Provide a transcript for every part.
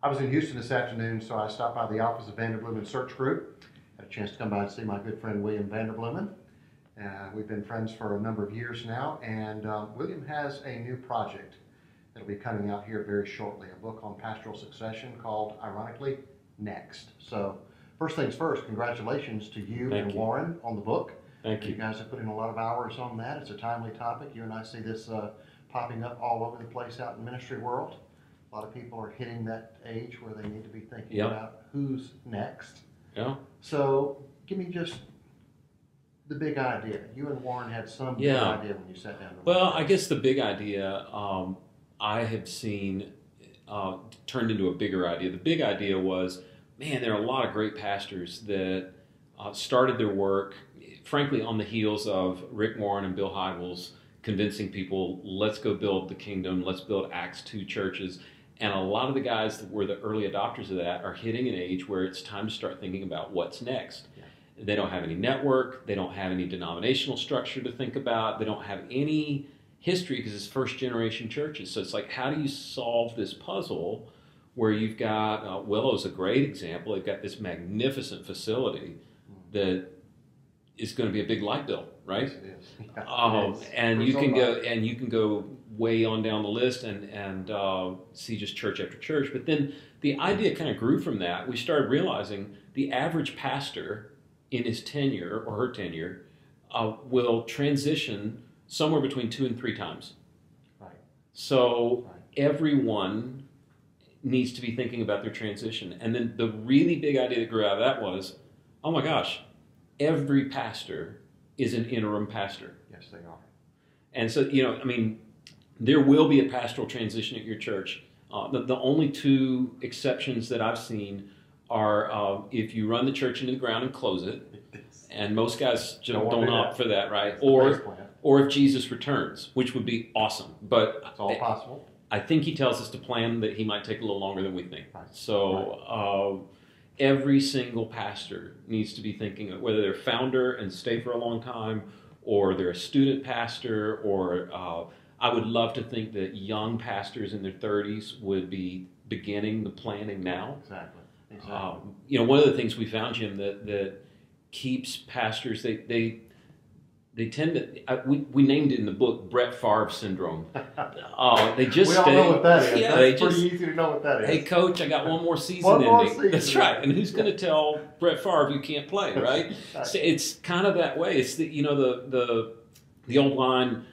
I was in Houston this afternoon, so I stopped by the office of Vanderbloemen Search Group. Had a chance to come by and see my good friend William Vanderbloemen. We've been friends for a number of years now, and William has a new project that'll be coming out here very shortly, a book on pastoral succession called, ironically, Next. So, first things first, congratulations to you and Warren on the book. Thank you. You guys have put in a lot of hours on that. It's a timely topic. You and I see this popping up all over the place out in the ministry world. A lot of people are hitting that age where they need to be thinking about who's next. Yeah. So give me just the big idea. You and Warren had some big idea when you sat down. Well, I guess the big idea I have seen turned into a bigger idea. The big idea was, man, there are a lot of great pastors that started their work, frankly, on the heels of Rick Warren and Bill Hybels convincing people, let's go build the kingdom, let's build Acts 2 churches. And a lot of the guys that were the early adopters of that are hitting an age where it's time to start thinking about what's next. Yeah. They don't have any network, they don't have any denominational structure to think about, they don't have any history because it's first generation churches. So it's like, how do you solve this puzzle where you've got, Willow's a great example, they've got this magnificent facility that is going to be a big light bill, right? Yes, it is. Yeah, and you can go way on down the list and see just church after church. But then the idea kind of grew from that. We started realizing the average pastor in his tenure or her tenure will transition somewhere between 2 and 3 times. Right. So everyone needs to be thinking about their transition. And then the really big idea that grew out of that was, oh my gosh, every pastor is an interim pastor. Yes, they are. And so, there will be a pastoral transition at your church. The only 2 exceptions that I've seen are if you run the church into the ground and close it, and most guys don't opt for that, right? Or if Jesus returns, which would be awesome. But it's all possible. I think he tells us to plan that he might take a little longer than we think. Right. So every single pastor needs to be thinking of whether they're founder and stay for a long time, or they're a student pastor, or I would love to think that young pastors in their 30s would be beginning the planning now. Exactly. One of the things we found, Jim, that keeps pastors, they tend to, we named it in the book Brett Favre syndrome. They just we all know what that is. Yeah, That's pretty easy to know what that is. Hey, coach, I got one more season in me. That's right. And who's going to tell Brett Favre you can't play, right? So it's kind of that way. It's the old line,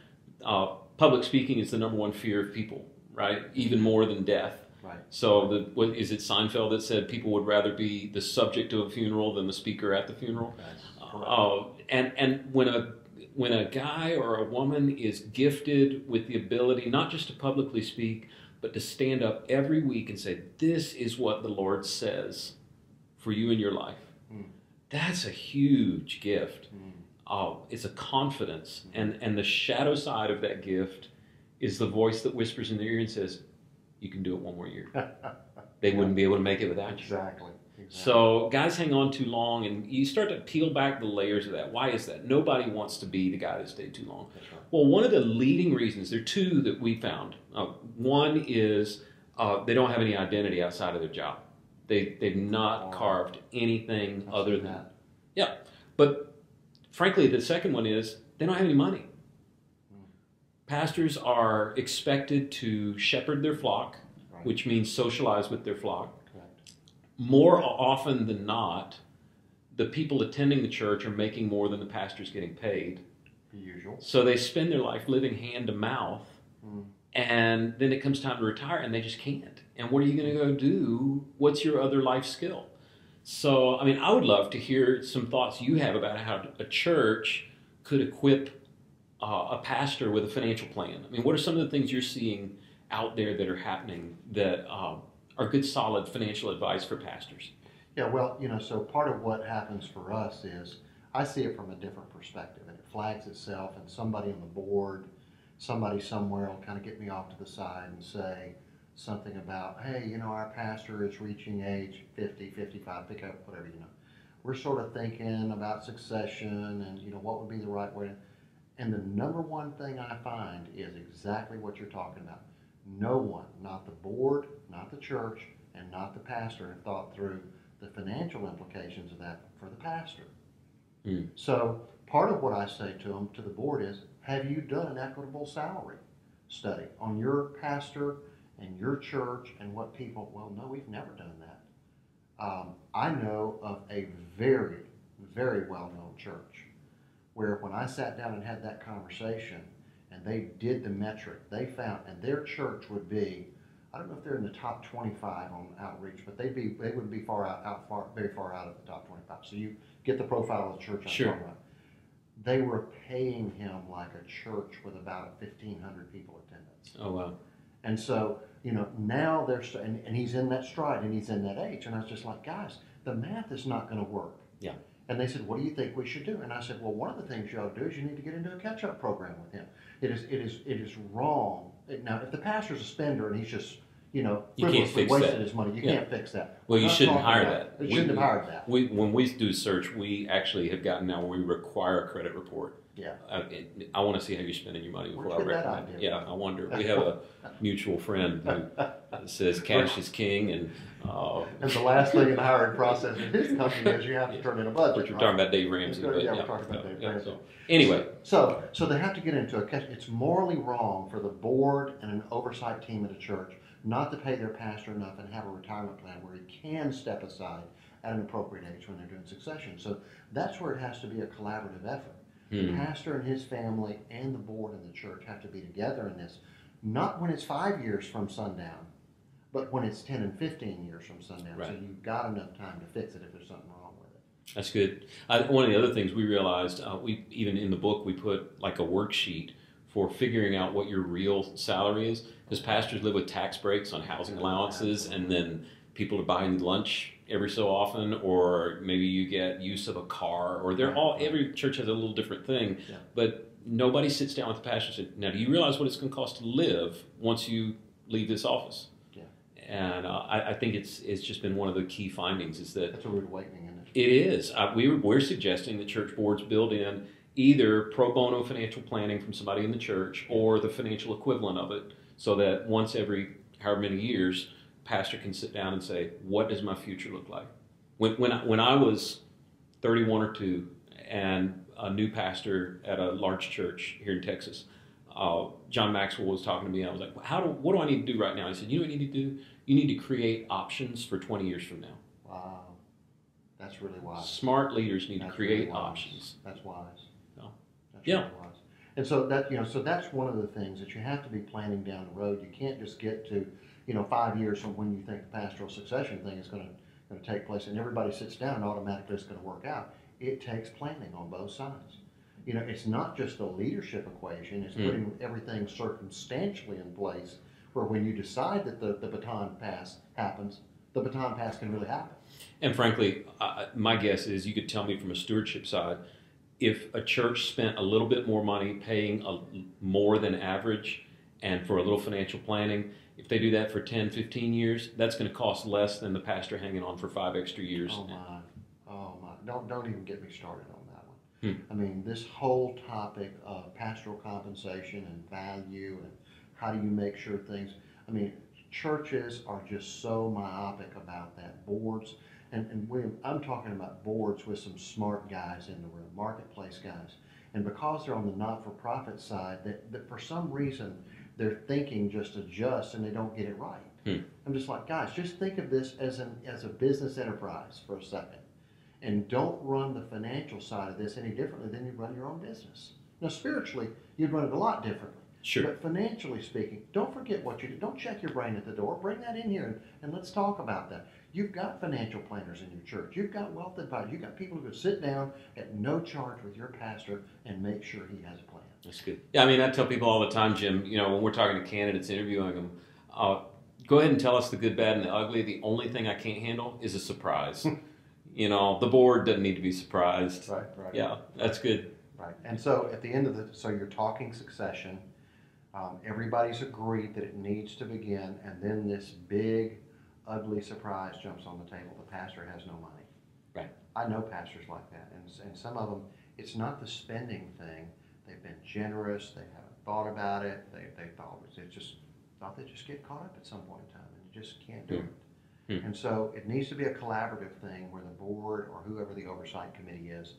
public speaking is the number one fear of people, right? Even more than death. Right. So what is it Seinfeld that said people would rather be the subject of a funeral than the speaker at the funeral? And when a guy or a woman is gifted with the ability not just to publicly speak, but to stand up every week and say, this is what the Lord says for you in your life, that's a huge gift. It's a confidence. And the shadow side of that gift is the voice that whispers in their ear and says, you can do it one more year. They wouldn't be able to make it without you. Exactly. So guys hang on too long, and you start to peel back the layers of that. Why is that? Nobody wants to be the guy that stayed too long. That's right. Well, one of the leading reasons, there are 2 that we found. One is they don't have any identity outside of their job. They've not carved anything other than that. Yeah. But frankly, the second one is they don't have any money. Pastors are expected to shepherd their flock, which means socialize with their flock. More often than not, the people attending the church are making more than the pastor's getting paid. The usual. So they spend their life living hand to mouth, and then it comes time to retire, and they just can't. And what are you going to go do? What's your other life skill? So, I would love to hear some thoughts you have about how a church could equip a pastor with a financial plan. What are some of the things you're seeing out there that are happening that are good, solid financial advice for pastors? Yeah, well, so part of what happens for us is I see it from a different perspective, and it flags itself, and somebody on the board, somebody somewhere will kind of get me off to the side and say something about, hey, our pastor is reaching age 50, 55, pick up whatever, We're sort of thinking about succession and, what would be the right way. And the number one thing I find is exactly what you're talking about. No one, not the board, not the church, and and not the pastor have thought through the financial implications of that for the pastor. Mm. So part of what I say to them, to the board, is, have you done an equitable salary study on your pastor and your church and what people, well, no, we've never done that. I know of a very, very well-known church where when I sat down and had that conversation and they did the metric, they found, and their church would be, I don't know if they're in the top 25 on outreach, but they would be very far out of the top 25. So you get the profile of the church I'm Sure. talking about. They were paying him like a church with about 1,500 people attendance. Oh, wow. And so, now and he's in that stride and he's in that age. And I was just like, guys, the math is not going to work. Yeah. And they said, what do you think we should do? And I said, well, one of the things you ought to do is you need to get into a catch-up program with him. It is wrong. Now, if the pastor's a spender and he's just, frivolously wasted his money, you can't fix that. Well, you shouldn't hire that. You shouldn't have hired that. When we do search, we actually have gotten now where we require a credit report. Yeah. I want to see how you're spending your money before I Where'd you get that recommend it. idea Yeah, I wonder. We have a mutual friend who says cash is king, and the last thing in the hiring process of his company is you have to turn in a budget. but you're talking about Dave Ramsey. Yeah, But we're talking about Dave Ramsey. So, anyway, So they have to get into it's morally wrong for the board and an oversight team at a church not to pay their pastor enough and have a retirement plan where he can step aside at an appropriate age when they're doing succession. So that's where it has to be a collaborative effort. The pastor and his family and the board and the church have to be together in this, not when it's 5 years from sundown, but when it's 10 and 15 years from sundown. Right. So you've got enough time to fix it if there's something wrong with it. that's good. One of the other things we realized, we even in the book, we put like a worksheet for figuring out what your real salary is, because pastors live with tax breaks on housing allowances, and then people are buying lunch every so often, or maybe you get use of a car, or every church has a little different thing, but nobody sits down with the pastor and says, now do you realize what it's going to cost to live once you leave this office? Yeah. And I think it's just been one of the key findings is that That's a rude awakening, isn't it? it is. We're suggesting that church boards build in either pro bono financial planning from somebody in the church or the financial equivalent of it, so that once every however many years, pastor can sit down and say, what does my future look like? When I was 31 or 2 and a new pastor at a large church here in Texas, John Maxwell was talking to me. I was like, what do I need to do right now? He said, you know what you need to do? You need to create options for 20 years from now. Wow. That's really wise. Smart leaders need to create really wise. options. That's wise. No. That's really wise. And so so that's one of the things that you have to be planning down the road. You can't just get to, 5 years from when you think the pastoral succession thing is going to take place and everybody sits down and automatically it's going to work out. It takes planning on both sides. It's not just a leadership equation. It's putting everything circumstantially in place where when you decide that the baton pass happens, the baton pass can really happen. And frankly, my guess is you could tell me from a stewardship side, if a church spent a little bit more money paying more than average and for a little financial planning, if they do that for 10, 15 years, that's going to cost less than the pastor hanging on for 5 extra years. Oh my. Don't even get me started on that one. I mean, this whole topic of pastoral compensation and value and how do you make sure things, churches are just so myopic about that. Boards, and William, I'm talking about boards with some smart guys in the room, marketplace guys. And because they're on the not-for-profit side, that for some reason their thinking just adjusts and they don't get it right. I'm just like, guys, just think of this as a business enterprise for a second. And don't run the financial side of this any differently than you run your own business. Now, spiritually, you'd run it a lot differently. Sure. But financially speaking, don't forget what you do. Don't check your brain at the door. Bring that in here and let's talk about that. You've got financial planners in your church. You've got wealth advisors. You've got people who can sit down at no charge with your pastor and make sure he has a plan. That's good. Yeah, I tell people all the time, Jim, when we're talking to candidates, interviewing them, go ahead and tell us the good, bad, and the ugly. The only thing I can't handle is a surprise. The board doesn't need to be surprised. Right. Yeah, that's good. Right. And so at the end of so you're talking succession. Everybody's agreed that it needs to begin, and then this big, ugly surprise jumps on the table. The pastor has no money. Right. I know pastors like that, and some of them, it's not the spending thing. They've been generous. They haven't thought about it. They thought they just get caught up at some point in time, and you just can't do it. And so it needs to be a collaborative thing where the board or whoever the oversight committee is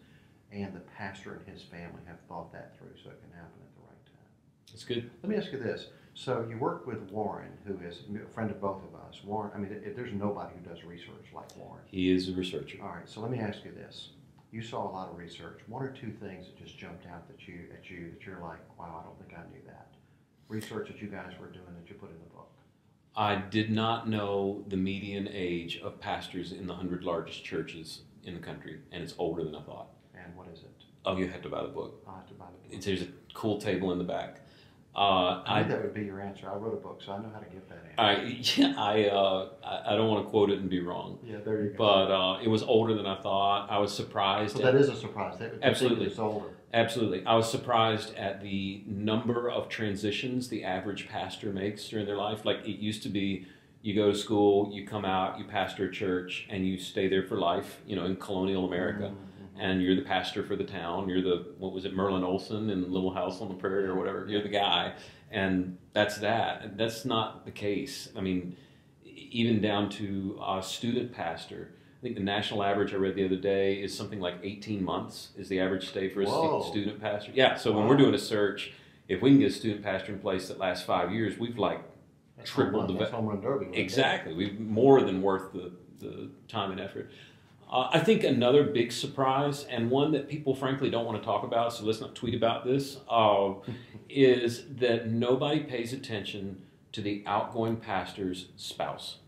and the pastor and his family have thought that through so it can happen at the right time. That's good. Let me ask you this. So you work with Warren, who is a friend of both of us. Warren, I mean, there's nobody who does research like Warren. He is a researcher. All right, so let me ask you this. You saw a lot of research. One or two things that just jumped out that you're like, wow, I don't think I knew that. Research that you guys were doing that you put in the book. I did not know the median age of pastors in the 100 largest churches in the country, and it's older than I thought. And what is it? Oh, you have to buy the book. I'll have to buy the book. There's a cool table in the back. I knew that would be your answer. I wrote a book, so I know how to get that answer. I don't want to quote it and be wrong. Yeah, there you go. But it was older than I thought. I was surprised. So that is a surprise. They would Absolutely. think it's older. Absolutely. I was surprised at the number of transitions the average pastor makes during their life. Like it used to be, you go to school, you come out, you pastor a church, and you stay there for life, in colonial America. Mm-hmm. And you're the pastor for the town. You're the, Merlin Olsen in Little House on the Prairie or whatever. You're the guy. And that's that. And that's not the case. I mean, even down to a student pastor. I think the national average I read the other day is something like 18 months is the average stay for a student pastor. Yeah, so when we're doing a search, if we can get a student pastor in place that lasts 5 years, we've tripled the... That's home run derby. Right? Exactly. We've more than worth the time and effort. I think another big surprise, and one that people frankly don't want to talk about, so let's not tweet about this, is that nobody pays attention to the outgoing pastor's spouse.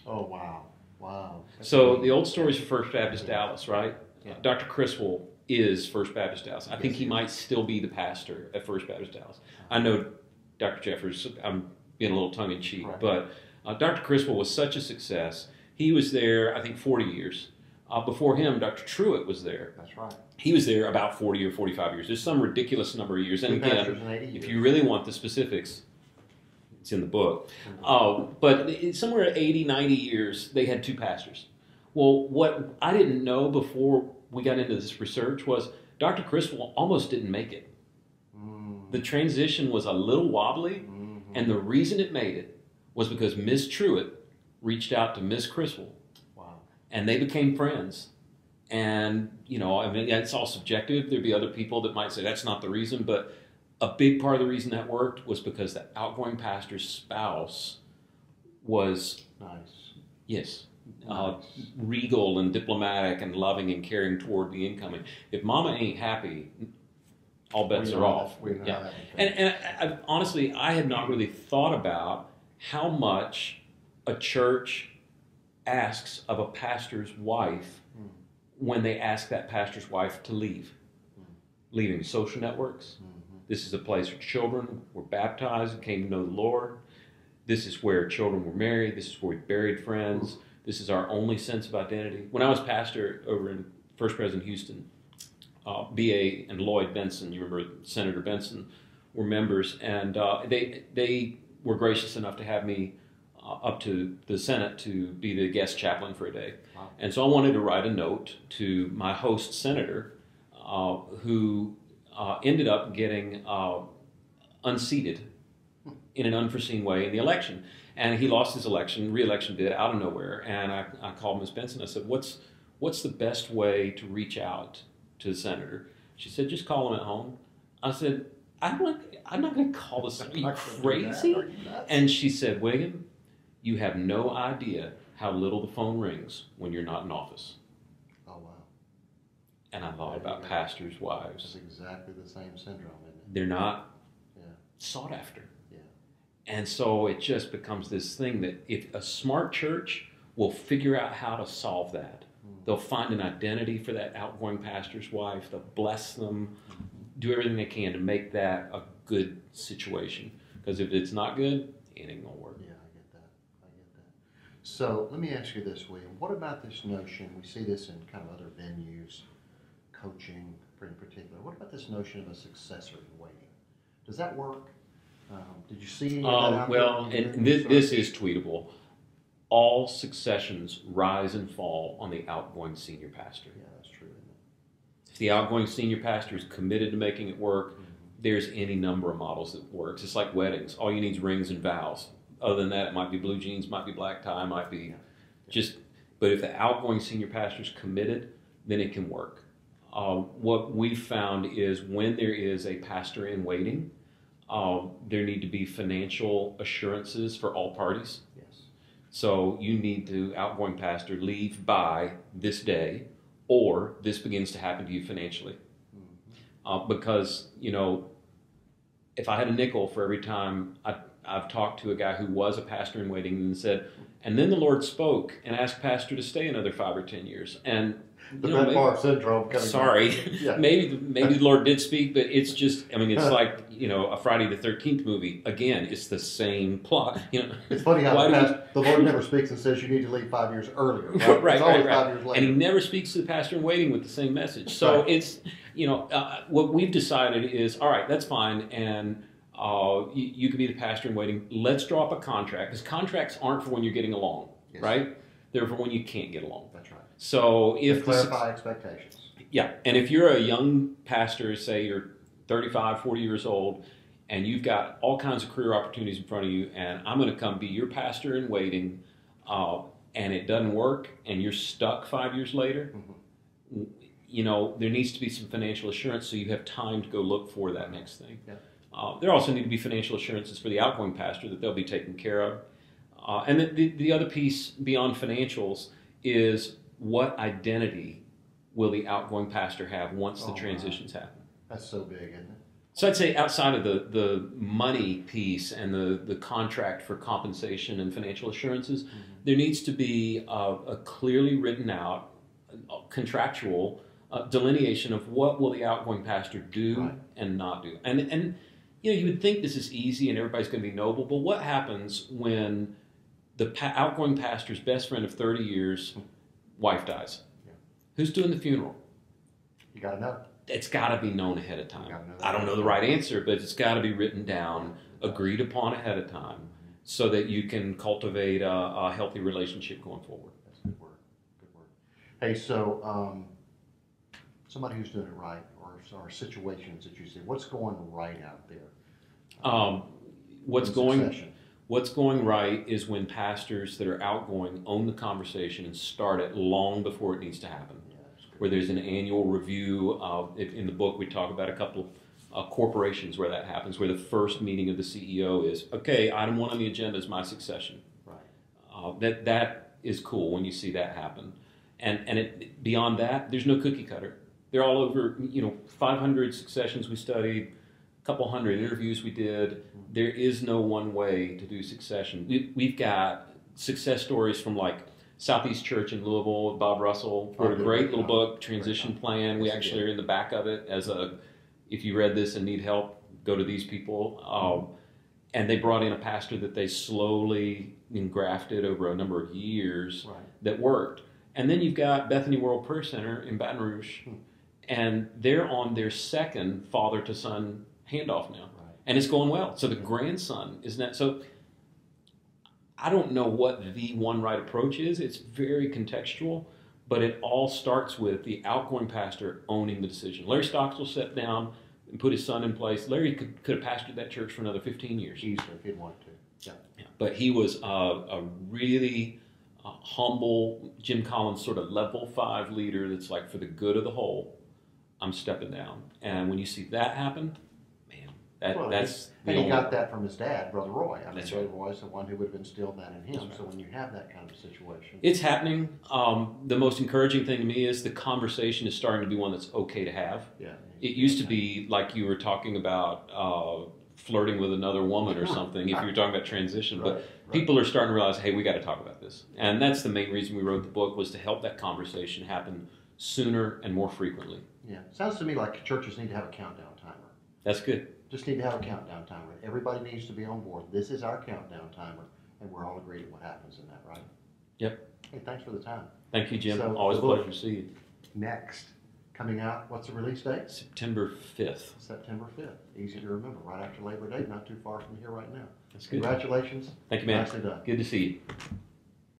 Oh, wow. Wow. So the old stories of First Baptist Dallas, right? Yeah. Dr. Criswell is First Baptist Dallas. I think he might still be the pastor at First Baptist Dallas. I know Dr. Jeffers, I'm being a little tongue-in-cheek, right. But Dr. Criswell was such a success. He was there, I think, 40 years. Before him, Dr. Truitt was there. That's right. He was there about 40 or 45 years. There's some ridiculous number of years. And again, if you really want the specifics, it's in the book. But somewhere at 80, 90 years, they had two pastors. Well, what I didn't know before we got into this research was Dr. Criswell almost didn't make it. The transition was a little wobbly, and the reason it made it was because Ms. Truitt reached out to Ms. Criswell. And they became friends. And, it's all subjective. There'd be other people that might say that's not the reason. But a big part of the reason that worked was because the outgoing pastor's spouse was... Nice. Yes. Nice. Regal and diplomatic and loving and caring toward the incoming. If mama ain't happy, all bets are off. Yeah. And honestly, I had not really thought about how much a church asks of a pastor's wife when they ask that pastor's wife to leave. Leaving social networks. This is a place where children were baptized and came to know the Lord. This is where children were married. This is where we buried friends. This is our only sense of identity. When I was pastor over in First President Houston, B.A. and Lloyd Benson, you remember Senator Benson, were members, and they were gracious enough to have me up to the Senate to be the guest chaplain for a day. Wow. And so I wanted to write a note to my host senator who ended up getting unseated in an unforeseen way in the election. And he lost his re-election bid out of nowhere. And I called Ms. Benson. I said, what's the best way to reach out to the senator? She said, just call him at home. I said, I'm not going to call the senator. Are you crazy? Are you nuts? And she said, William, you have no idea how little the phone rings when you're not in office. Oh, wow. And I thought about pastors' wives. It's exactly the same syndrome, isn't it? They're not sought after. Yeah. And so it just becomes this thing that if a smart church will figure out how to solve that, they'll find an identity for that outgoing pastor's wife, they'll bless them, do everything they can to make that a good situation. Because if it's not good, it ain't going to work. Yeah. So let me ask you this, William. What about this notion, we see this in kind of other venues, coaching in particular, what about this notion of a successor in waiting? Does that work? Did you see any of that out there? This is tweetable. All successions rise and fall on the outgoing senior pastor. Yeah, that's true, isn't it? If the outgoing senior pastor is committed to making it work, there's any number of models that works. It's like weddings. All you need is rings and vows. Other than that, it might be blue jeans, might be black tie, might be But if the outgoing senior pastor is committed, then it can work. What we've found is when there is a pastor in waiting, there need to be financial assurances for all parties. Yes. So you need to, outgoing pastor, leave by this day, or this begins to happen to you financially. Because, if I had a nickel for every time I've talked to a guy who was a pastor in waiting and said, and then the Lord spoke and asked pastor to stay another 5 or 10 years. And the Brett Favre syndrome coming sorry, yeah. maybe the Lord did speak, but it's just, it's like, a Friday the 13th movie. Again, it's the same plot. It's funny how the Lord never speaks and says you need to leave 5 years earlier. Right, right. 5 years later. And he never speaks to the pastor in waiting with the same message. So it's, what we've decided is, all right, that's fine. And you can be the pastor in waiting. Let's draw up a contract, because contracts aren't for when you're getting along, yes. Right? They're for when you can't get along. That's right. So if clarify expectations. Yeah, and if you're a young pastor, say you're 35, 40 years old, and you've got all kinds of career opportunities in front of you, and I'm going to come be your pastor in waiting, and it doesn't work, and you're stuck 5 years later, there needs to be some financial assurance so you have time to go look for that next thing. Yeah. There also need to be financial assurances for the outgoing pastor that they'll be taken care of. And the other piece beyond financials is what identity will the outgoing pastor have once the transitions happen. That's so big, isn't it? So I'd say outside of the money piece and the contract for compensation and financial assurances, there needs to be a clearly written out contractual delineation of what will the outgoing pastor do and not do. And you would think this is easy and everybody's going to be noble, but what happens when the outgoing pastor's best friend of 30 years, wife dies? Yeah. Who's doing the funeral? You got to know. It's got to be known ahead of time. I don't know the right answer, but it's got to be written down, agreed upon ahead of time, so that you can cultivate a healthy relationship going forward. That's good word. Good word. Hey, so somebody who's doing it right, or situations that you see, what's going right out there? What's going right is when pastors that are outgoing own the conversation and start it long before it needs to happen. Where there's an annual review. In the book, we talk about a couple of corporations where that happens, where the first meeting of the CEO is, okay, item 1 on the agenda is my succession. Right. That is cool when you see that happen. And beyond that, there's no cookie cutter. They're all over, 500 successions we studied, a couple hundred interviews we did. There is no one way to do succession. We've got success stories from like Southeast Church in Louisville, Bob Russell wrote a great little book, Transition Plan. We actually are in the back of it if you read this and need help, go to these people. And they brought in a pastor that they slowly engrafted over a number of years that worked. And then you've got Bethany World Prayer Center in Baton Rouge, and they're on their second father-to-son handoff now. And it's going well. So the grandson is not... So I don't know what the one right approach is. It's very contextual, but it all starts with the outgoing pastor owning the decision. Larry Stocksell sat down and put his son in place. Larry could have pastored that church for another 15 years. Easily, if he'd wanted to. Yeah. But he was a really humble, Jim Collins sort of level 5 leader that's like, for the good of the whole, I'm stepping down. And when you see that happen, that's and he got that from his dad, Brother Roy. That's Brother Roy's the one who would have instilled that in him. So when you have that kind of situation, it's happening. The most encouraging thing to me is the conversation is starting to be one that's okay to have. Yeah. It used to be like you were talking about flirting with another woman or something. If you were talking about transition, but people are starting to realize, hey, we got to talk about this, and that's the main reason we wrote the book, was to help that conversation happen sooner and more frequently. Yeah, sounds to me like churches need to have a countdown timer. That's good. Just need to have a countdown timer. Everybody needs to be on board. This is our countdown timer, and we're all agreed on what happens in that, right? Yep. Hey, thanks for the time. Thank you, Jim. So, always a pleasure to see you. Next, coming out, what's the release date? September 5th. September 5th. Easy to remember, right after Labor Day, not too far from here right now. That's good. Congratulations. Thank you, man. Nicely done. Good to see you.